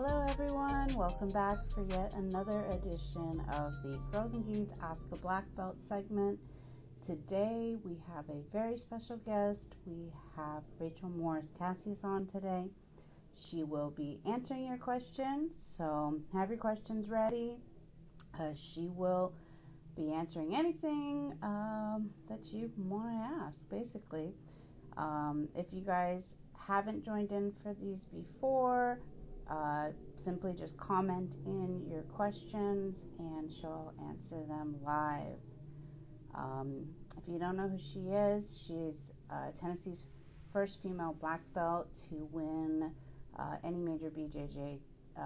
Hello everyone, welcome back for yet another edition of the Girls and Geese Ask a Black Belt segment. Today we have a very special guest. We have Rachel Morrison Casias on today. She will be answering your questions, so have your questions ready. She will be answering anything that you want to ask, basically. If you guys haven't joined in for these before, simply just comment in your questions and she'll answer them live. If you don't know who she is, she's Tennessee's first female black belt to win any major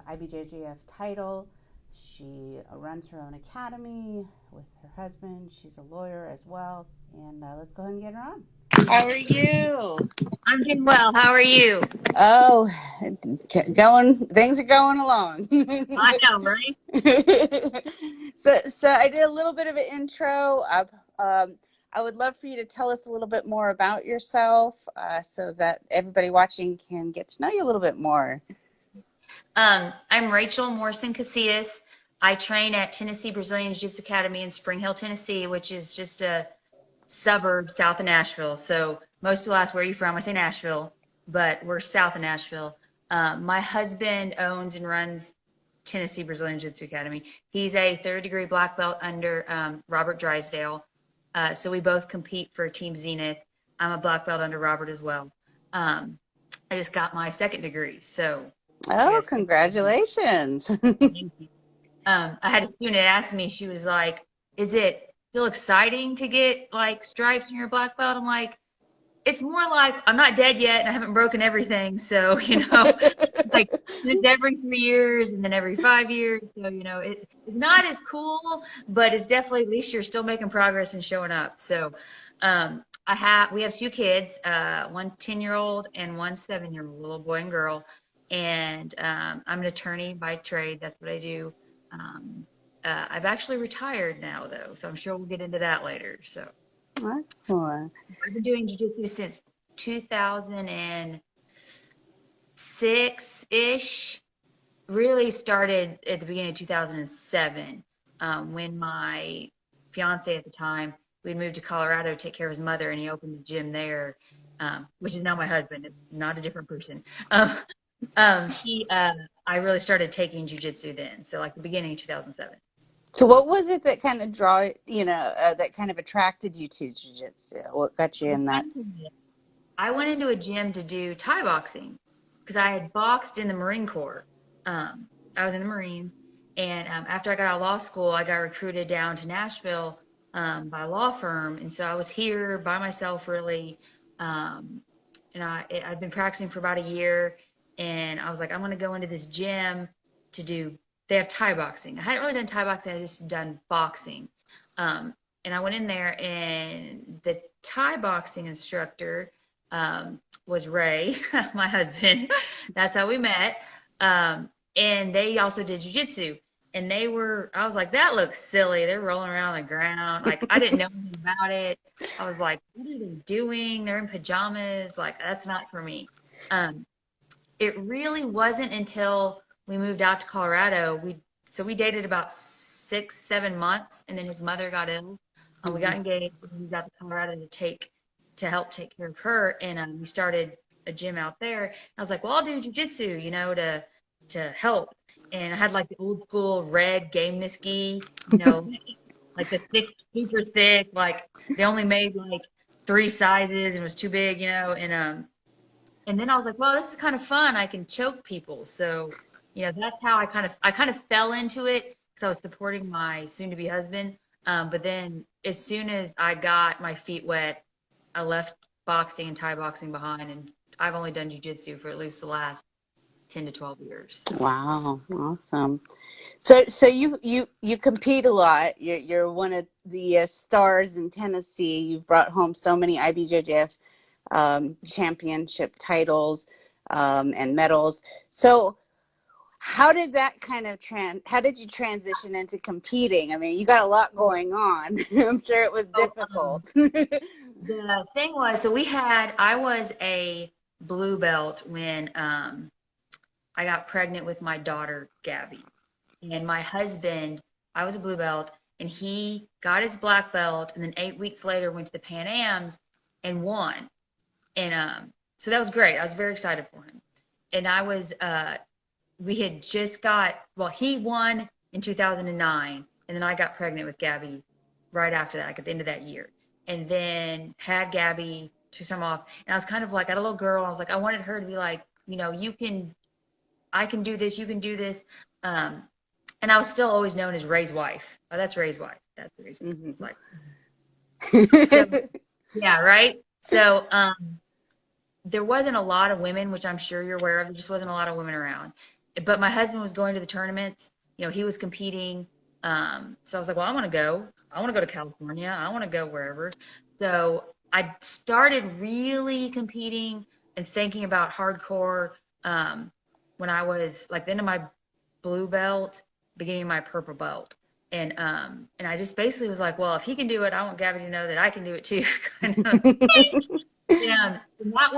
IBJJF title. She runs her own academy with her husband. She's a lawyer as well. And let's go ahead and get her on. How are you? I'm doing well. How are you? Oh, things are going along. I know, right? So I did a little bit of an intro. I would love for you to tell us a little bit more about yourself, so that everybody watching can get to know you a little bit more. I'm Rachel Morrison Casias. I train at Tennessee Brazilian Jiu Jitsu Academy in Spring Hill, Tennessee, which is just a suburb south of Nashville. So most people ask, where are you from? I say Nashville, but we're south of Nashville. My husband owns and runs Tennessee Brazilian Jiu-Jitsu Academy. He's a third-degree black belt under Robert Drysdale. So we both compete for Team Zenith. I'm a black belt under Robert as well. I just got my second degree, so. Oh, congratulations. Thank you. I had a student ask me, she was like, is it still exciting to get like stripes in your black belt? I'm like, it's more like I'm not dead yet and I haven't broken everything. So, like it's every 3 years and then every 5 years. So, it's not as cool, but it's definitely, at least you're still making progress and showing up. So, we have two kids, one 10-year-old and one 7-year-old, little boy and girl. And I'm an attorney by trade. That's what I do. I've actually retired now, though, so I'm sure we'll get into that later. So, Excellent. I've been doing jiu-jitsu since 2006-ish. Really started at the beginning of 2007, when my fiance at the time, we'd moved to Colorado to take care of his mother, and he opened a gym there, which is now my husband, not a different person. I really started taking jiu-jitsu then, so like the beginning of 2007. So what was it that kind of that kind of attracted you to jiu-jitsu? What got you in that? I went into a gym to do Thai boxing because I had boxed in the Marine Corps. I was in the Marines, and after I got out of law school, I got recruited down to Nashville by a law firm, and so I was here by myself really, and I'd been practicing for about a year. And I was like, I'm going to go into this gym they have Thai boxing. I hadn't really done Thai boxing. I just done boxing. And I went in there, and the Thai boxing instructor was Ray, my husband. That's how we met. And they also did jiu-jitsu. And I was like, that looks silly. They're rolling around on the ground. Like, I didn't know anything about it. I was like, what are they doing? They're in pajamas. Like, that's not for me. It really wasn't until we moved out to Colorado. We dated about 6-7 months, and then his mother got ill. We got engaged. We moved out to Colorado to help take care of her, and we started a gym out there. I was like, well, I'll do jiu-jitsu, to help. And I had like the old school red gameness gi, like the thick, super thick. Like they only made like 3 sizes, and it was too big, And then I was like, well, this is kind of fun. I can choke people. So, that's how I kind of fell into it because I was supporting my soon-to-be husband. But then as soon as I got my feet wet, I left boxing and Thai boxing behind. And I've only done jiu-jitsu for at least the last 10 to 12 years. So. Wow, awesome. So you compete a lot. You're one of the stars in Tennessee. You've brought home so many IBJJF championship titles and medals. So how did that kind of how did you transition into competing? I mean, you got a lot going on. I'm sure it was difficult. The thing was, I was a blue belt when I got pregnant with my daughter, Gabby. And my husband, I was a blue belt, and he got his black belt, and then 8 weeks later went to the Pan Ams and won. And so that was great. I was very excited for him. And I was, we had just got, well, he won in 2009, and then I got pregnant with Gabby right after that, like at the end of that year. And then had Gabby, took some off. And I was kind of like, I had a little girl. I was like, I wanted her to be like, you know, I can do this, you can do this. And I was still always known as Ray's wife. Oh, that's Ray's wife. That's Ray's wife. It's like, so, yeah, right. So, there wasn't a lot of women, which I'm sure you're aware of. There just wasn't a lot of women around. But my husband was going to the tournaments. You know, he was competing. So I was like, well, I want to go. I want to go to California. I want to go wherever. So I started really competing and thinking about hardcore when I was like the end of my blue belt, beginning of my purple belt. And I just basically was like, well, if he can do it, I want Gabby to know that I can do it too. Kind of. Yeah, and I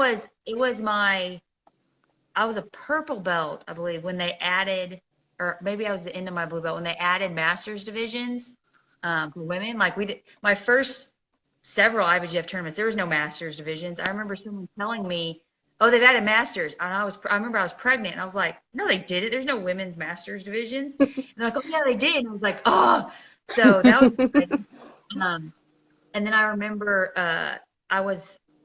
was a purple belt, I believe, when they added, or maybe I was the end of my blue belt when they added masters divisions for women. Like we did my first several IBJJF tournaments, there was no masters divisions. I remember someone telling me, "Oh, they've added masters," and I remember I was pregnant, and I was like, "No, they did it. There's no women's masters divisions." And they're like, "Oh, yeah, they did." And I was like, "Oh," so that was good. And then I remember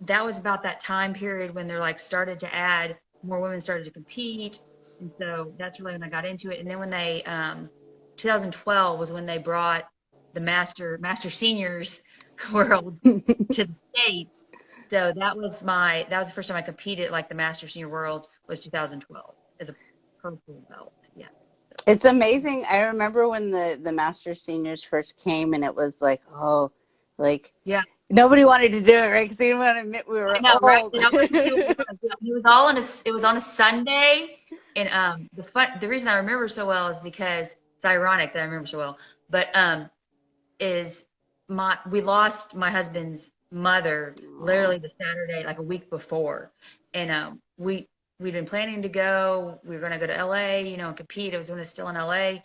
that was about that time period when they're like started to add more women started to compete. And so that's really when I got into it. And then when they 2012 was when they brought the master seniors world to the States. So that was the first time I competed at like the master senior worlds was 2012 as a purple belt. Yeah. It's amazing. I remember when the master seniors first came, and it was like, oh, like Yeah. nobody wanted to do it, right? Because they didn't want to admit we were I know, old. right? It was on a Sunday, and the reason I remember so well is because it's ironic that I remember so well. But we lost my husband's mother literally the Saturday, like a week before, and we'd been planning to go. We were going to go to LA, you know, and compete. It was when it was still in LA,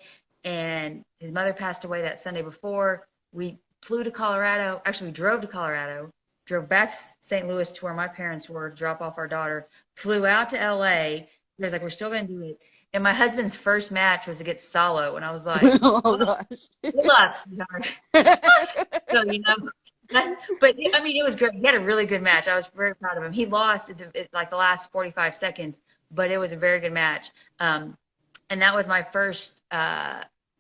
and his mother passed away that Sunday before. We flew to Colorado. Actually, we drove to Colorado, drove back to St. Louis to where my parents were to drop off our daughter, flew out to LA. He was like, we're still going to do it. And my husband's first match was against Salo. And I was like, oh gosh. Good luck, sweetheart. So, you know, but I mean, it was great. He had a really good match. I was very proud of him. He lost at like the last 45 seconds, but it was a very good match. And that was my first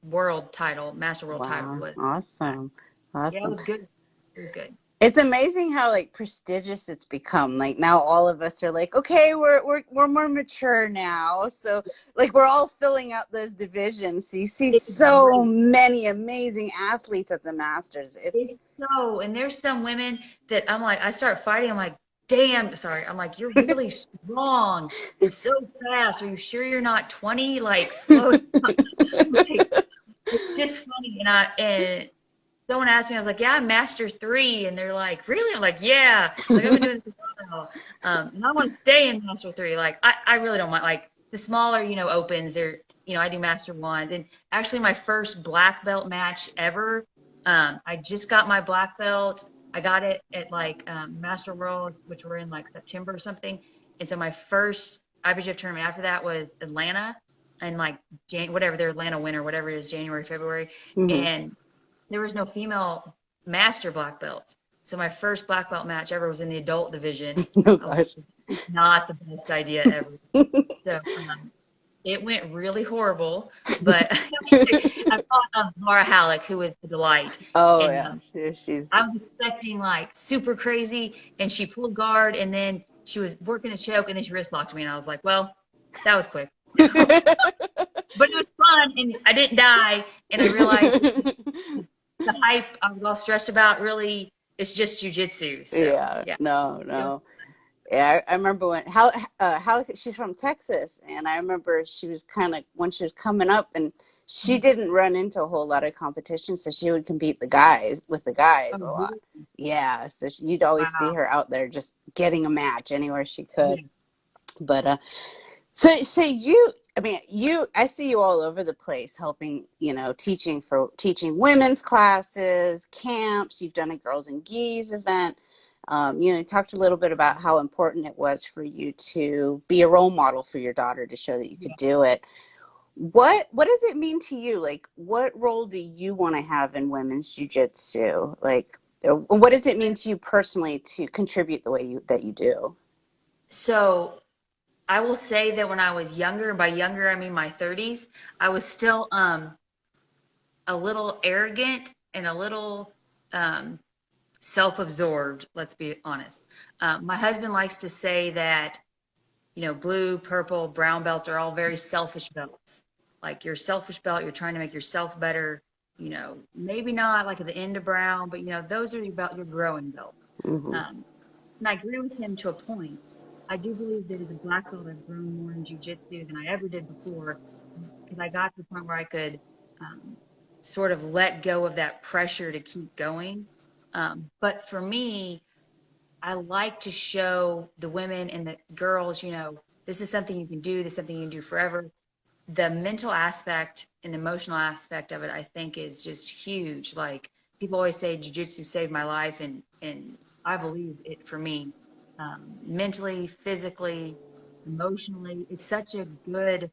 world title, master world title. Awesome. Yeah, it was good. It was good. It's amazing how like prestigious it's become. Like now all of us are like, okay, we're more mature now. So like we're all filling out those divisions. So you see so many amazing athletes at the Masters. And there's some women that I'm like, I start fighting. I'm like, damn, sorry. I'm like, you're really strong and so fast. Are you sure you're not 20? Like slow down. It's just funny. And someone asked me, I was like, yeah, I'm master 3. And they're like, really? I'm like, yeah. Like, I've been doing this for a while. And I want to stay in master 3. Like, I really don't mind. Like, the smaller, you know, opens, I do master 1. And actually, my first black belt match ever, I just got my black belt. I got it at, like, Master World, which were in, like, September or something. And so my first IBJJF tournament after that was Atlanta. And, like, whatever, their Atlanta winter, whatever it is, January, February. Mm-hmm. And there was no female master black belts. So my first black belt match ever was in the adult division. Oh, gosh. Not the best idea ever. So it went really horrible, but I fought Laura Halleck, who was a delight. Oh, and, yeah. She's... I was expecting like super crazy, and she pulled guard, and then she was working a choke, and then she wrist locked me, and I was like, well, that was quick. But it was fun, and I didn't die, and I realized the hype I was all stressed about really it's just jiu-jitsu. So, yeah. No. Yeah, I remember when how she's from Texas, and I remember she was kind of when she was coming up, and she didn't run into a whole lot of competition, so she would compete with the guys a lot. Really? Yeah, so you'd always see her out there just getting a match anywhere she could. Yeah. But so I mean, I see you all over the place helping, teaching women's classes, camps. You've done a Girls and Geese event. You talked a little bit about how important it was for you to be a role model for your daughter to show that you could do it. What does it mean to you? Like, what role do you want to have in women's jiu-jitsu? Like, what does it mean to you personally to contribute the way that you do? So I will say that when I was younger, and by younger I mean my 30s, I was still a little arrogant and a little um, self-absorbed. Let's be honest. My husband likes to say that blue, purple, brown belts are all very selfish belts. Like you're a selfish belt, you're trying to make yourself better. Maybe not like at the end of brown, but those are your growing belts. Hmm. And I agree with him to a point. I do believe that as a black belt, I've grown more in jujitsu than I ever did before because I got to the point where I could um, sort of let go of that pressure to keep going. But for me, I like to show the women and the girls, this is something you can do, this is something you can do forever. The mental aspect and emotional aspect of it, I think, is just huge. Like people always say, jujitsu saved my life, and I believe it for me. Mentally, physically, emotionally, it's such a good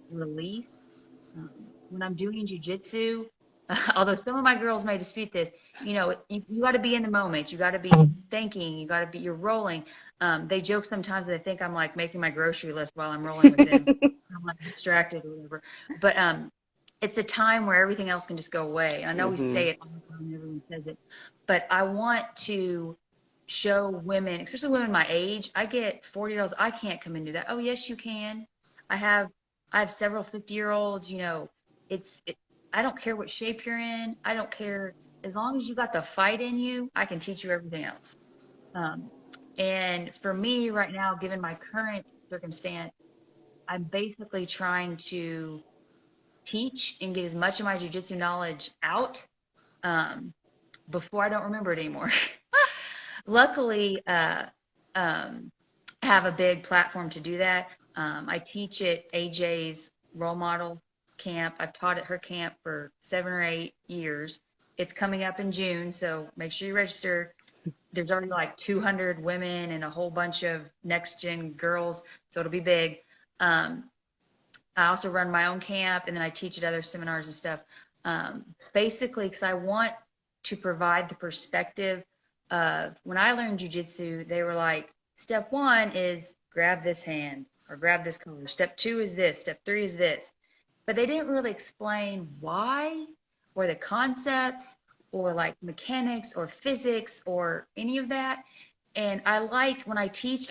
release when I'm doing jujitsu, although some of my girls may dispute this, you got to be in the moment. You got to be thinking. You got to be, you're rolling. They joke sometimes they think I'm like making my grocery list while I'm rolling with them. I'm like distracted or whatever. But it's a time where everything else can just go away. I know we Hmm. say it all the time, everyone says it, but I want to show women, especially women my age. I get 40-year-olds. I can't come and do that. Oh, yes, you can. I have I have several 50-year-olds. It's it, I don't care what shape you're in. I don't care as long as you got the fight in you. I can teach you everything else. Um, and for me right now, given my current circumstance, I'm basically trying to teach and get as much of my jujitsu knowledge out um, before I don't remember it anymore. Luckily, um, I have a big platform to do that. I teach at AJ's role model camp. I've taught at her camp for 7 or 8 years. It's coming up in June, so make sure you register. There's already like 200 women and a whole bunch of next gen girls, so it'll be big. Um, I also run my own camp and then I teach at other seminars and stuff. Basically, because I want to provide the perspective of when I learned jujitsu, they were like, step one is grab this hand or grab this collar. Step two is this. Step three is this. But they didn't really explain why or the concepts or like mechanics or physics or any of that. And I like when I teach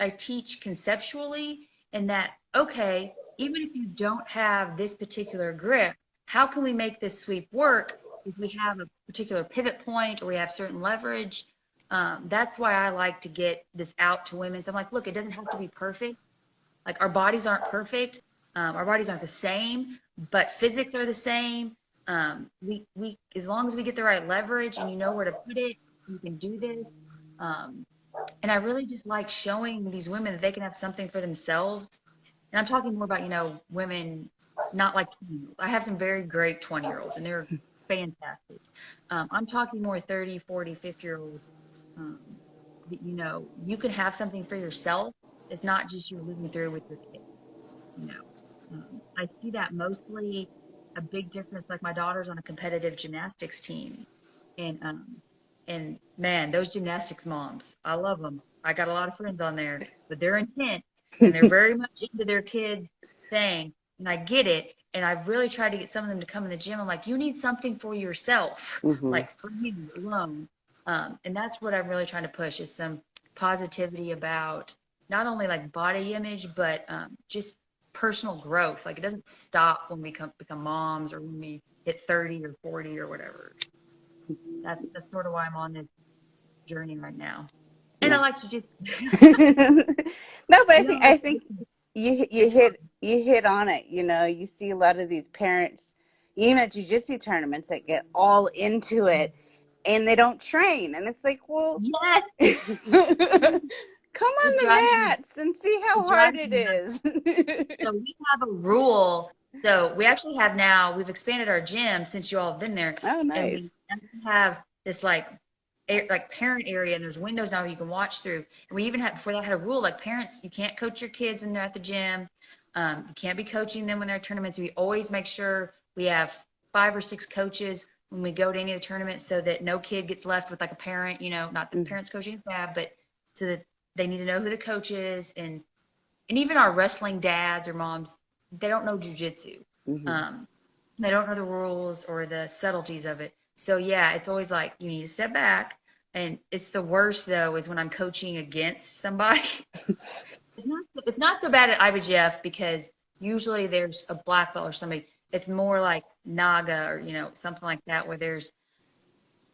conceptually in that, okay, even if you don't have this particular grip, how can we make this sweep work if we have a particular pivot point or we have certain leverage? That's why I like to get this out to women. So I'm like, look, it doesn't have to be perfect. Like our bodies aren't perfect. Our bodies aren't the same, but physics are the same. We as long as we get the right leverage and you know where to put it, you can do this. Um, and I really just like showing these women that they can have something for themselves. And I'm talking more about, women not like 20-year-olds. I have some very great 20-year-olds and they're fantastic. I'm talking more 30, 40, 50-year-olds um, that, you can have something for yourself. It's not just you're living through with your kids, you know. I see that mostly a big difference. Like my daughter's on a competitive gymnastics team, and man, those gymnastics moms, I love them. I got a lot of friends on there, but they're intense and they're very much into their kids' thing, and I get it. And I've really tried to get some of them to come in the gym. I'm like, you need something for yourself, Hmm. like for you alone. And that's what I'm really trying to push is some positivity about not only like body image, but just personal growth. Like it doesn't stop when we become moms or when we hit 30 or 40 or whatever. That's sort of why I'm on this journey right now. And I Yeah. like to just No, but I I know think it's I think it's, you you it's hard. hit you hit on it. You see a lot of these parents, even at jujitsu tournaments, that get all into it and they don't train, and it's like, well, Yes. come come it on the drives me, mats and see how it hard drives it me nuts. is. So we have a rule. So we actually have now, we've expanded our gym since you all have been there, Oh, and nice. we actually have this like parent area, and there's windows now you can watch through. And we even had before that had a rule like parents, you can't coach your kids when they're at the gym. You can't be coaching them when they're at tournaments. We always make sure we have 5 or 6 coaches when we go to any of the tournaments so that no kid gets left with like a parent, not the Mhm. parents coaching bad, but so that they need to know who the coach is. And even our wrestling dads or moms, they don't know jujitsu. Mhm. Um, they don't know the rules or the subtleties of it. So yeah, it's always like you need to step back. And it's the worst though is when I'm coaching against somebody. It's not so bad at IBJF because usually there's a black belt or somebody. It's more like Naga or something like that where there's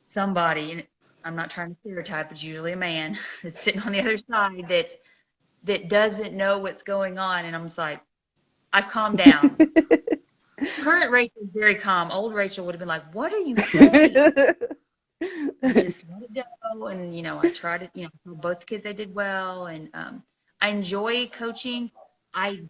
somebody, and I'm not trying to stereotype, it's usually a man that's sitting on the other side that doesn't know what's going on, and I'm just like, I've calmed down. Current Rachel is very calm. Old Rachel would have been like, "What are you saying?" I just let it go, and I try to, tell both the kids they did well, and I enjoy coaching. I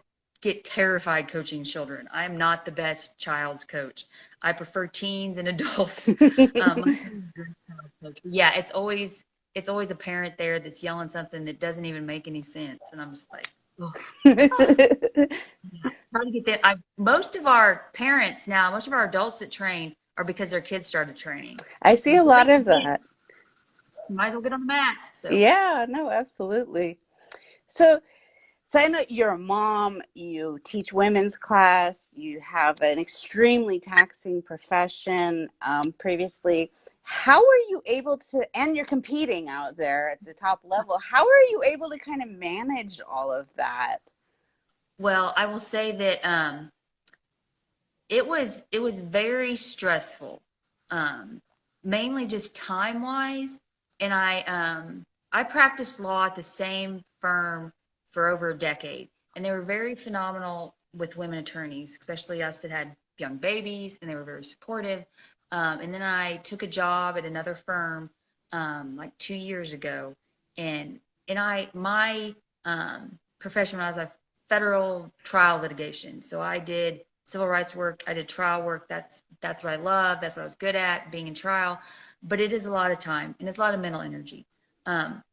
get terrified coaching children. I am not the best child's coach. I prefer teens and adults. My husband's a great child's coach. Yeah, it's always a parent there that's yelling something that doesn't even make any sense, and I'm just like, oh. Try to get that. Most of our parents now, most of our adults that train are because their kids started training. I see a lot Great, of that. you might as well get on the mat. So Yeah, no, absolutely. So, so I know you're a mom, you teach women's class, you have an extremely taxing profession previously. How are you able to, and you're competing out there at the top level, how are you able to kind of manage all of that? well, I will say that it was very stressful, um, mainly just time wise. And I practiced law at the same firm for over a decade, and they were very phenomenal with women attorneys, especially us that had young babies, and they were very supportive. And then I took a job at another firm like 2 years ago, and my profession was a federal trial litigation, so I did civil rights work. I did trial work. That's what I love. That's what I was good at, being in trial. But it is a lot of time and it's a lot of mental energy. Um,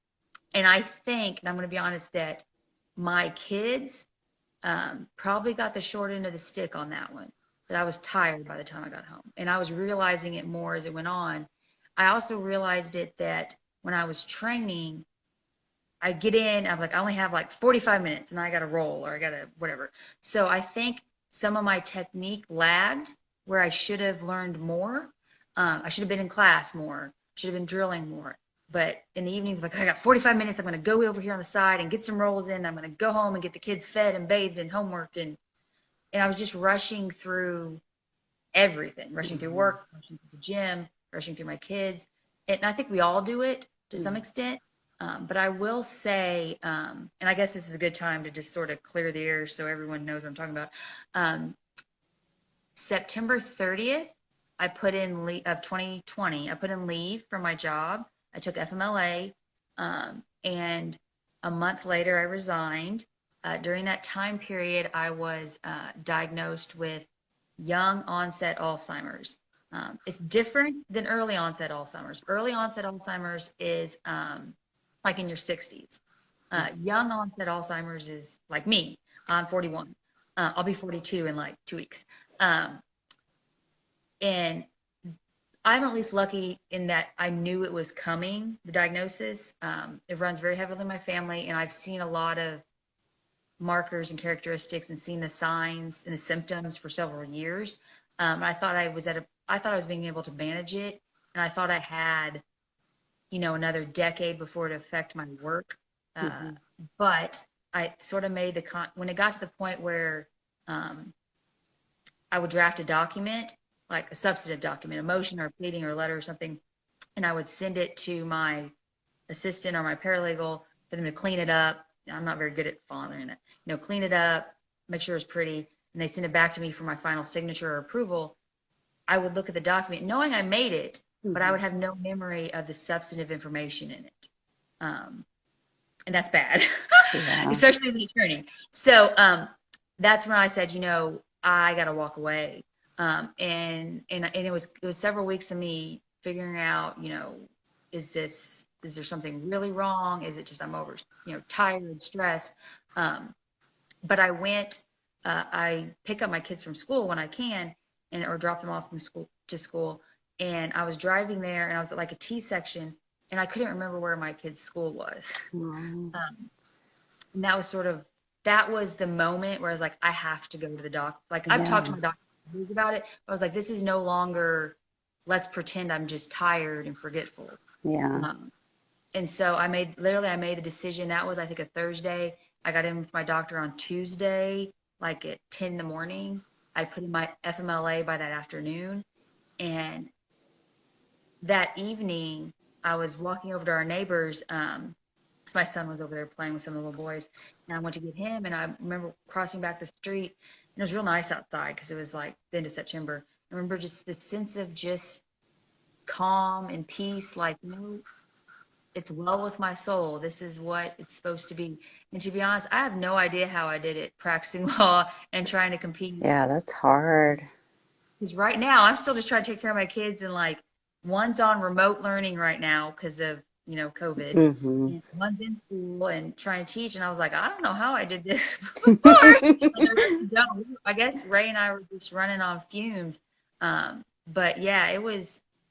and I think, and I'm going to be honest, that my kids probably got the short end of the stick on that one. That I was tired by the time I got home, and I was realizing it more as it went on. I also realized it that when I was training, I get in, I'm like, I only have like 45 minutes and I got to roll or I got to whatever. So I think some of my technique lagged where I should have learned more. I should have been in class more, should have been drilling more. But in the evenings, like, I got 45 minutes. I'm going to go over here on the side and get some rolls in. I'm going to go home and get the kids fed and bathed and homework. And I was just rushing through everything, rushing through Mhm. work, rushing through the gym, rushing through my kids. And I think we all do it to some Mhm. extent. But I will say, and I guess this is a good time to just sort of clear the air so everyone knows what I'm talking about. Um, September 30th, I put in of 2020, I put in leave from my job. I took FMLA, and a month later, I resigned. During that time period, I was diagnosed with young onset Alzheimer's. It's different than early onset Alzheimer's. Early onset Alzheimer's is like in your 60s. Young onset Alzheimer's is like me. I'm 41. I'll be 42 in like 2 weeks. Um, and I'm at least lucky in that I knew it was coming, the diagnosis. It runs very heavily in my family, and I've seen a lot of markers and characteristics and seen the signs and the symptoms for several years. I thought I was being able to manage it, and I thought I had, another decade before it affect my work. Uh, Mhm. but I sort of made when it got to the point where um, I would draft a document, like a substantive document, a motion or a pleading or a letter or something, and I would send it to my assistant or my paralegal for them to clean it up. I'm not very good at following it. Clean it up, make sure it's pretty, and they send it back to me for my final signature or approval. I would look at the document knowing I made it, but I Mhm. would have no memory of the substantive information in it. Um, and that's bad, Yeah. especially as an attorney. So that's when I said, I got to walk away. And it was several weeks of me figuring out, is there something really wrong? Is it just I'm over, tired, stressed? Um, but I pick up my kids from school when I can, or drop them off from school to school. And I was driving there, and I was at like a T section, and I couldn't remember where my kid's school was. Mm. And that was the moment where I was like, I have to go to the doc. Like, I've talked to Yeah. my doctor about it. But I was like, this is no longer, let's pretend I'm just tired and forgetful. Yeah. Um, and so I made the decision. That was, I think, a Thursday. I got in with my doctor on Tuesday, like at 10 in the morning. I put in my FMLA by that afternoon. And that evening, I was walking over to our neighbors. My son was over there playing with some of the little boys, and I went to get him. And I remember crossing back the street, and it was real nice outside because it was like the end of September. I remember just the sense of just calm and peace, like, it's well with my soul. This is what it's supposed to be. And to be honest, I have no idea how I did it practicing law and trying to compete. Yeah, that's hard. Because right now, I'm still just trying to take care of my kids, and like one's on remote learning right now because of, COVID. Mm-hmm. And one's in school and trying to teach. And I was like, I don't know how I did this before. Like, I really don't. I guess Ray and I were just running on fumes. But yeah,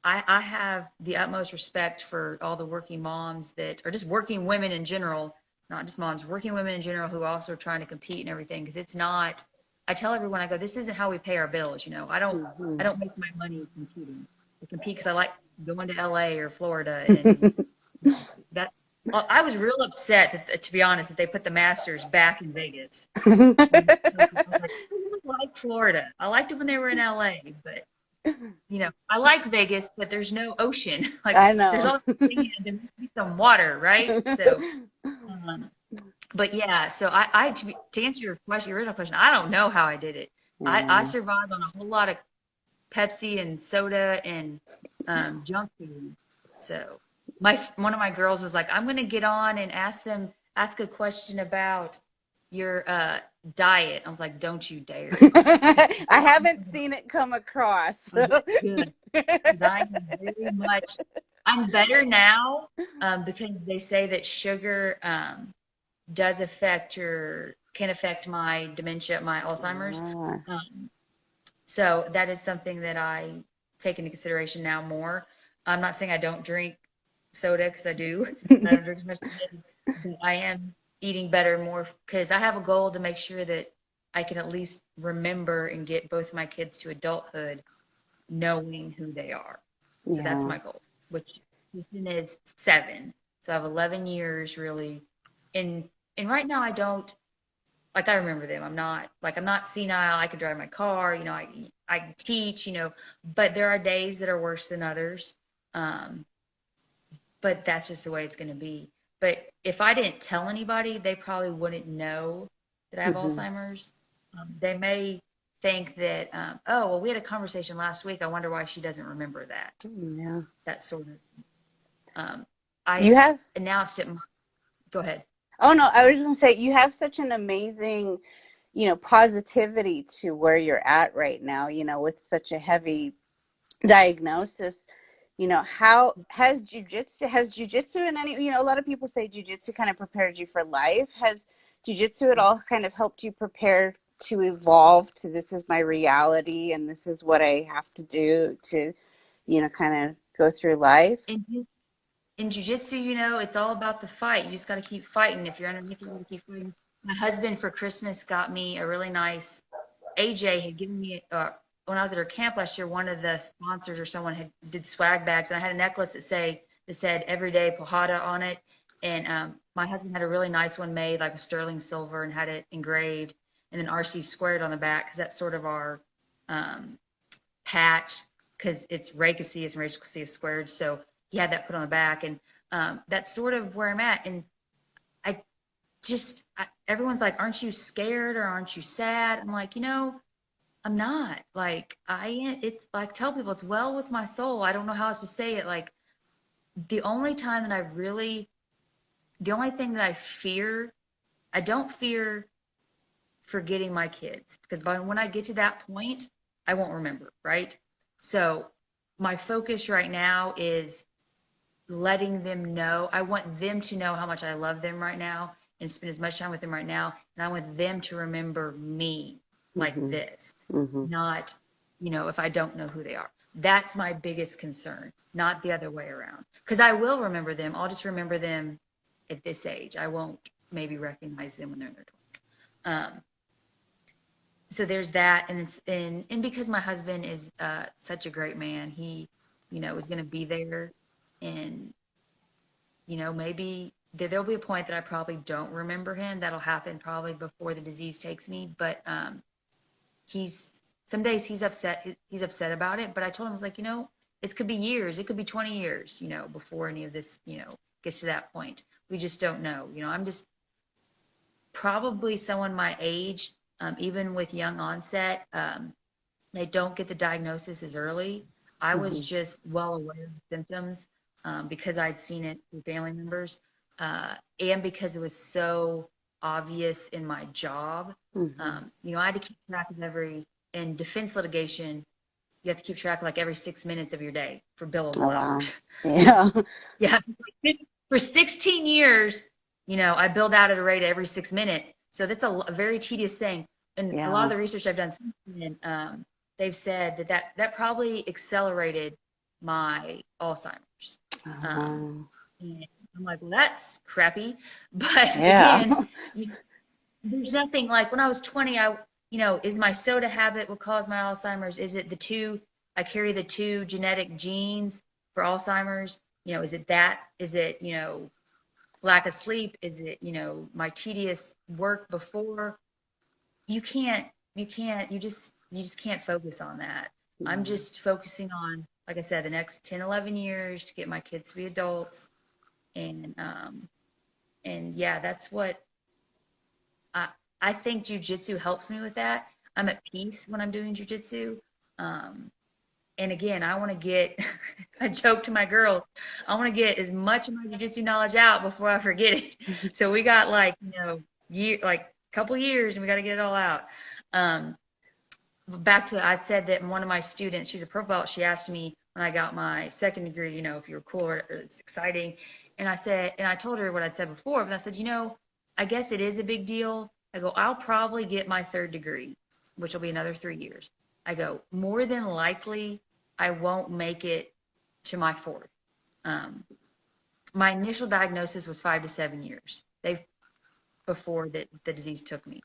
I have the utmost respect for all the working moms that are just working women in general, not just moms, working women in general who also are trying to compete and everything. Because it's not, I tell everyone, I go, this isn't how we pay our bills. I don't make my money competing. I compete because I like going to LA or Florida, and that I was real upset that, to be honest, that they put the Masters back in Vegas. I was like, I really like Florida. I liked it when they were in LA, but I like Vegas, but there's no ocean. Like, I there's know. always sand, there must be some water, right? So, um, but yeah. So to answer your question, your original question, I don't know how I did it. I Yeah. survived on a whole lot of Pepsi and soda and junk food. So one of my girls was like, I'm gonna get on and ask a question about your diet. I was like, don't you dare. I haven't seen it come across. So. Good. Because I am very much, I'm better now, because they say that sugar does can affect my dementia, my Alzheimer's. Ah. Um, So that is something that I take into consideration now more. I'm not saying I don't drink soda, because I do. I don't drink as much as I did, but I am eating better more because I have a goal to make sure that I can at least remember and get both my kids to adulthood knowing who they are. So that's Yeah. my goal, which Houston is 7. So I have 11 years really. And right now I don't, like, I remember them. I'm not senile. I can drive my car, I teach, but there are days that are worse than others. Um, but that's just the way it's going to be. But if I didn't tell anybody, they probably wouldn't know that I have Hmm. Alzheimer's. They may think that, oh, well, we had a conversation last week. I wonder why she doesn't remember that. Yeah. That sort of, I You have. announced it. Go ahead. Oh no, I was just gonna say you have such an amazing, positivity to where you're at right now. With such a heavy diagnosis. How has jujitsu in any, a lot of people say jujitsu kind of prepared you for life. Has jujitsu at all kind of helped you prepare to evolve to this is my reality and this is what I have to do to, kind of go through life? And in jujitsu, it's all about the fight. You just got to keep fighting. If you're underneath, you got to keep fighting. My husband for Christmas got me a really nice. AJ had given me when I was at her camp last year. One of the sponsors or someone did swag bags, and I had a necklace that said "Everyday Pojada" on it. And my husband had a really nice one made, like a sterling silver, and had it engraved, and then RC squared on the back because that's sort of our um, patch because it's Ray Casias and Rachel Casias squared. So he had that put on the back, and that's sort of where I'm at. And I everyone's like, aren't you scared or aren't you sad? I'm like, I'm not. Like, it's like, tell people it's well with my soul. I don't know how else to say it. Like, the only time that I really The only thing that I don't fear forgetting my kids, because when I get to that point, I won't remember, right? So my focus right now is letting them know. I want them to know how much I love them right now and spend as much time with them right now. And I want them to remember me like Mhm. this, Mhm. not, if I don't know who they are. That's my biggest concern, not the other way around. Because I will remember them. I'll just remember them at this age. I won't maybe recognize them when they're in their 20s. So there's that, and because my husband is such a great man, he is going to be there, and maybe there'll be a point that I probably don't remember him. That'll happen probably before the disease takes me, but he's some days he's upset about it, but I told him, I was like, it could be years, it could be 20 years, before any of this gets to that point. We just don't know. I'm just probably someone my age, even with young onset, they don't get the diagnosis as early. I was Mhm. just well aware of the symptoms because I'd seen it through family members, and because it was so obvious in my job. Mhm. I had to keep track of in defense litigation, you have to keep track of like every 6 minutes of your day for Oh billable wow. hours. Yeah. Yeah, for 16 years, I billed out at a rate every 6 minutes. So that's a very tedious thing. And a lot Yeah. of the research I've done since then, they've said that probably accelerated my Alzheimer's. Oh Um, wow. and I'm like, well, that's crappy. But Yeah. again, there's nothing like when I was 20, is my soda habit what caused my Alzheimer's? Is it I carry the two genetic genes for Alzheimer's? Is it that? Is it, lack of sleep? Is it, my tedious work before? You can't, you just can't focus on that. I'm Yeah. just focusing on, like I said, the next 10, 11 years to get my kids to be adults. And yeah, that's what I I think jujitsu helps me with that. I'm at peace when I'm doing jujitsu. Um, and again, I want to get, I joke to my girls, I want to get as much of my jujitsu knowledge out before I forget it. So we got like, couple years and we got to get it all out. Um, Back to, I said that one of my students, she's a purple belt, she asked me when I got my second degree, if you were cool or it's exciting. And I told her what I'd said before, but I said, I guess it is a big deal. I go, I'll probably get my third degree, which will be another 3 years. I go, more than likely, I won't make it to my fourth. Um, my initial diagnosis was 5 to 7 years. Before that the disease took me.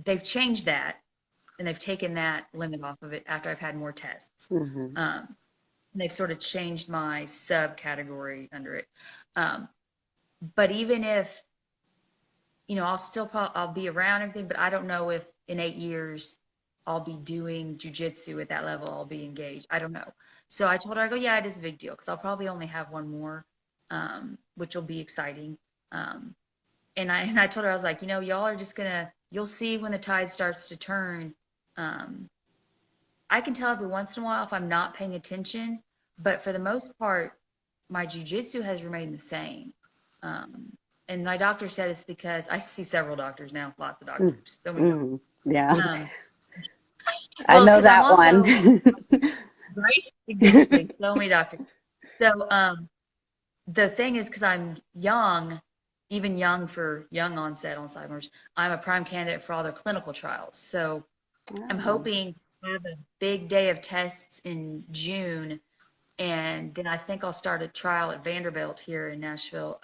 They've changed that and they've taken that limit off of it after I've had more tests. Mhm. And they've sort of changed my subcategory under it. Um, but even if, I'll be around everything, but I don't know if in 8 years I'll be doing jujitsu at that level. I'll be engaged. I don't know. So I told her, I go, yeah, it is a big deal because I'll probably only have one more, which will be exciting. Um, and I told her, I was like, y'all are just you'll see when the tide starts to turn. Um, I can tell every once in a while if I'm not paying attention, but for the most part, my jujitsu has remained the same. Um, and my doctor said it's because I see several doctors now, lots of Mm. doctors, so many doctors. Mm. Yeah. Um, I well, know because I'm that one. also, right? Exactly, so many doctors. So the thing is, because I'm young, even young for young onset Alzheimer's, I'm a prime candidate for all their clinical trials. So I'm Oh. hoping to have a big day of tests in June, and then I think I'll start a trial at Vanderbilt here in Nashville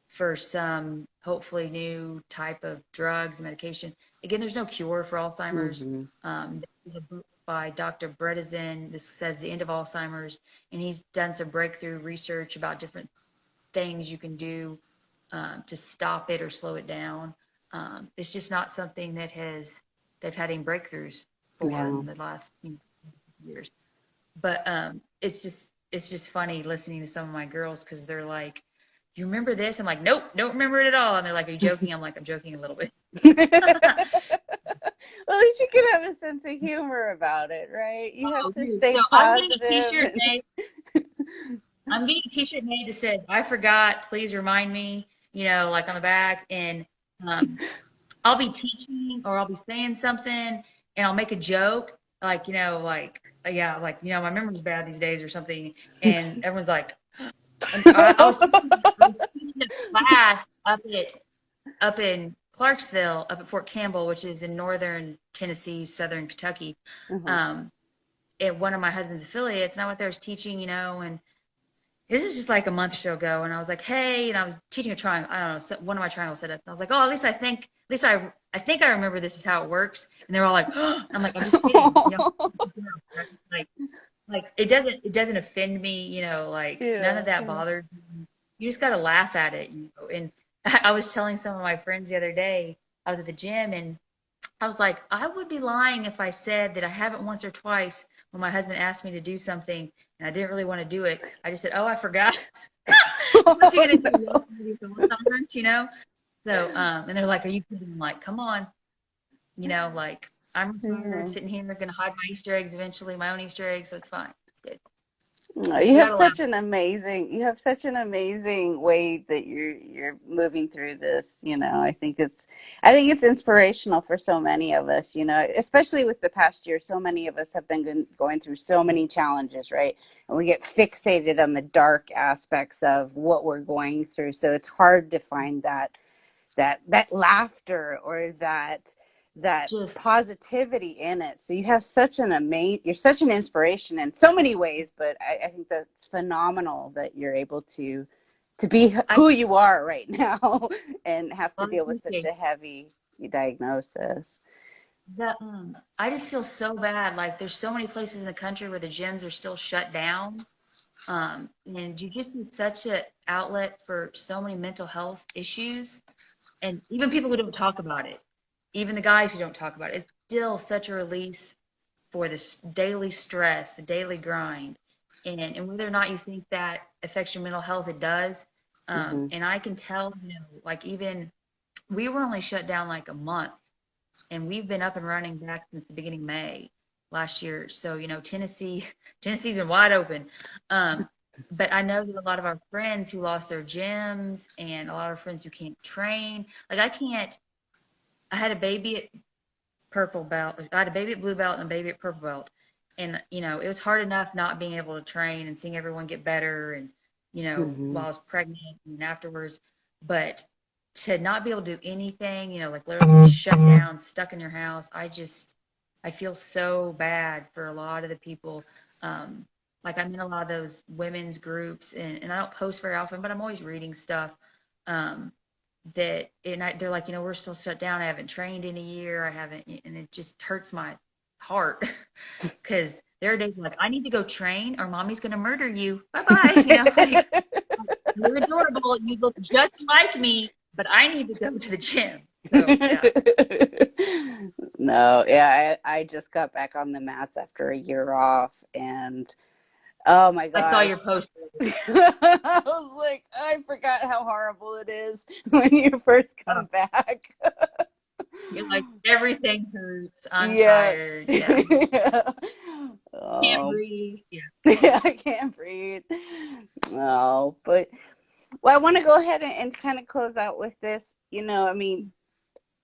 for some hopefully new type of drugs, medication. Again, there's no cure for Alzheimer's. Mhm. There's a book by Dr. Bredesen. This says the end of Alzheimer's, and he's done some breakthrough research about different things you can do to stop it or slow it down. It's just not something they've had any breakthroughs for Yeah. in the last years. But it's just funny listening to some of my girls because they're like, "You remember this?" I'm like, "Nope, don't remember it at all." And they're like, "Are you joking?" I'm like, "I'm joking a little bit." Well, at least you can have a sense of humor about it, right? You have Oh, to dude. stay So I'm getting a positive T-shirt and made. I'm getting a t-shirt made that says, I forgot, please remind me, like on the back. And um, I'll be teaching or I'll be saying something and I'll make a joke, like, yeah, like, my memory's bad these days or something. And everyone's like, and I was teaching a class up in Clarksville, up at Fort Campbell, which is in northern Tennessee, southern Kentucky, Uh-huh. um, at one of my husband's affiliates. And I went there, I was teaching, and this is just like a month or so ago, and I was like, "Hey," and I was teaching a triangle. I don't know, one of my triangle setups. And I was like, "Oh, at least I think I remember this is how it works." And they're all like, oh. I'm like, "I'm just kidding, like, it doesn't offend me, like none of Yeah, that yeah. bothers me. You just got to laugh at it, And I was telling some of my friends the other day, I was at the gym, and I was like, I would be lying if I said that I haven't once or twice when my husband asked me to do something and I didn't really want to do it. I just said, "Oh, I forgot." What's he Oh, gonna do? Yell at me for Alzheimer's? So, and they're like, "Are you kidding?" I'm like, "Come on, like I'm retired, no. sitting here, gonna hide my Easter eggs eventually, my own Easter eggs, so it's fine. It's good. No, We you have gotta laugh." such an amazing way that you're moving through this, I think it's inspirational for so many of us, especially with the past year. So many of us have been going through so many challenges, right? And we get fixated on the dark aspects of what we're going through. So it's hard to find that laughter or that Just positivity in it. So you have you're such an inspiration in so many ways, but I think that's phenomenal that you're able to be I, who you are right now and have to well, I deal with such appreciate a heavy diagnosis. that. I just feel so bad. Like there's so many places in the country where the gyms are still shut down. And jujitsu is such an outlet for so many mental health issues, and even people who don't talk about it, even the guys who don't talk about it, it's still such a release for this daily stress, the daily grind, and whether or not you think that affects your mental health, it does. Hmm. And I can tell, like even we were only shut down like a month, and we've been up and running back since the beginning of May last year. So, Tennessee's been wide open. But I know that a lot of our friends who lost their gyms and a lot of friends who can't train, like I can't, I had a baby at purple belt. I had a baby at blue belt and a baby at purple belt. And, it was hard enough not being able to train and seeing everyone get better and, Hmm. while I was pregnant and afterwards. But to not be able to do anything, like literally shut down, stuck in your house, I feel so bad for a lot of the people. Um, like I'm in a lot of those women's groups and I don't post very often, but I'm always reading stuff. Um, they're like, we're still shut down. I haven't trained in a year. I haven't, and it just hurts my heart because there are days like I need to go train or mommy's gonna murder you. Bye bye. Like you're adorable. You look just like me, but I need to go to the gym. So yeah, No, yeah, I just got back on the mats after a year off, and oh my I saw gosh. your post. I was like, I forgot how horrible it is when you first Oh, come back. you're like everything hurts. I'm Yeah. tired. Yeah, Yeah. can't Oh, breathe. Yeah. yeah, I can't breathe. Oh, but well, I want to go ahead and kind of close out with this. I mean,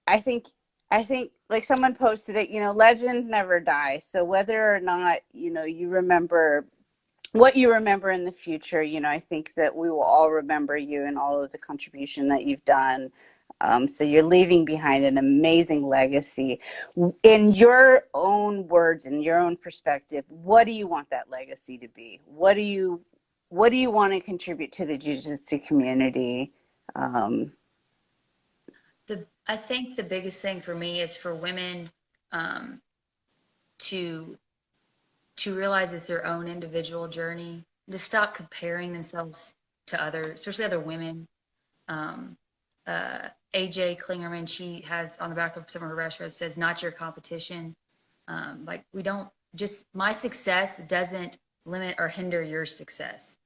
I think I think like someone posted it, legends never die. So whether or not, you remember what you remember in the future, I think that we will all remember you and all of the contribution that you've done. So you're leaving behind an amazing legacy. In your own words, in your own perspective, what do you want that legacy to be? What do you want to contribute to the jiu-jitsu community? Um, I think the biggest thing for me is for women um, to to realize it's their own individual journey, to stop comparing themselves to others, especially other women. Um, AJ Klingerman, she has on the back of some of her restaurants says, "Not your competition." Like we don't just my success doesn't limit or hinder your success,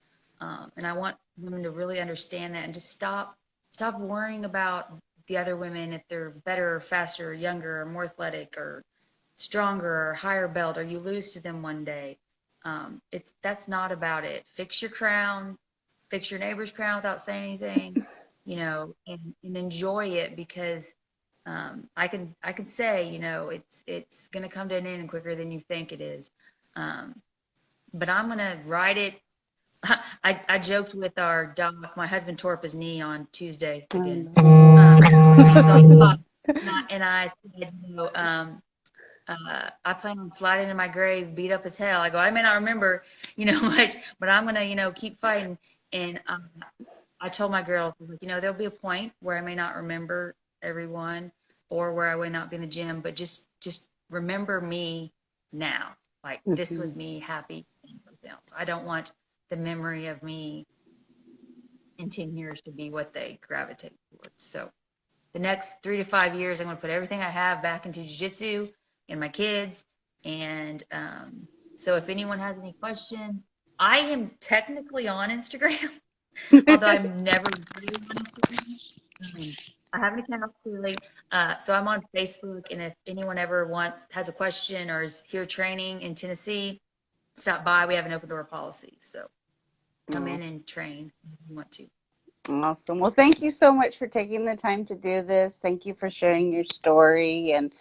and I want women to really understand that and just stop worrying about the other women if they're better or faster or younger or more athletic or stronger or higher belt or you lose to them one day. That's not about it. Fix your crown, fix your neighbor's crown without saying anything, and enjoy it, because I can say, it's gonna come to an end quicker than you think it is. Um, but I'm gonna ride it. I joked with our doc. My husband tore up his knee on Tuesday again. So I said, I plan on sliding in my grave, beat up as hell. I go, I may not remember, much, but I'm gonna, keep fighting. And I told my girls, like, there'll be a point where I may not remember everyone, or where I may not be in the gym, but just remember me now. Like, this was me happy and something else. I don't want the memory of me in 10 years to be what they gravitate towards. So the next 3 to 5 years, I'm going to put everything I have back into jiu-jitsu and my kids. And so if anyone has any questions, I am technically on Instagram, although I'm never really on Instagram. I have an account, clearly. So I'm on Facebook, and if anyone ever has a question or is here training in Tennessee, stop by. We have an open door policy. So come in and train if you want to. Awesome. Well, thank you so much for taking the time to do this. Thank you for sharing your story. And,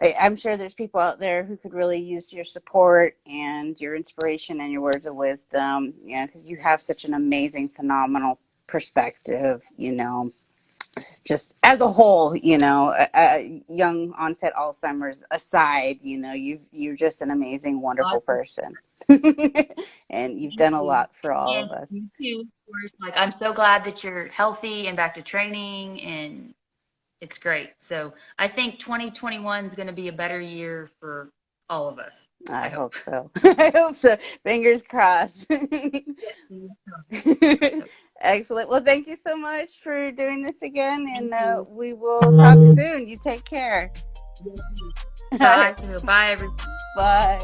I'm sure there's people out there who could really use your support and your inspiration and your words of wisdom, because you have such an amazing, phenomenal perspective, just as a whole, young onset Alzheimer's aside, you're just an amazing, wonderful person. And you've done a lot for all of us. You too, of course. Like, I'm so glad that you're healthy and back to training, and it's great. So I think 2021 is going to be a better year for all of us. I hope so. I hope so. Fingers crossed. Excellent. Well, thank you so much for doing this again, and we will talk soon. You take care. Bye. Bye, everyone. Bye.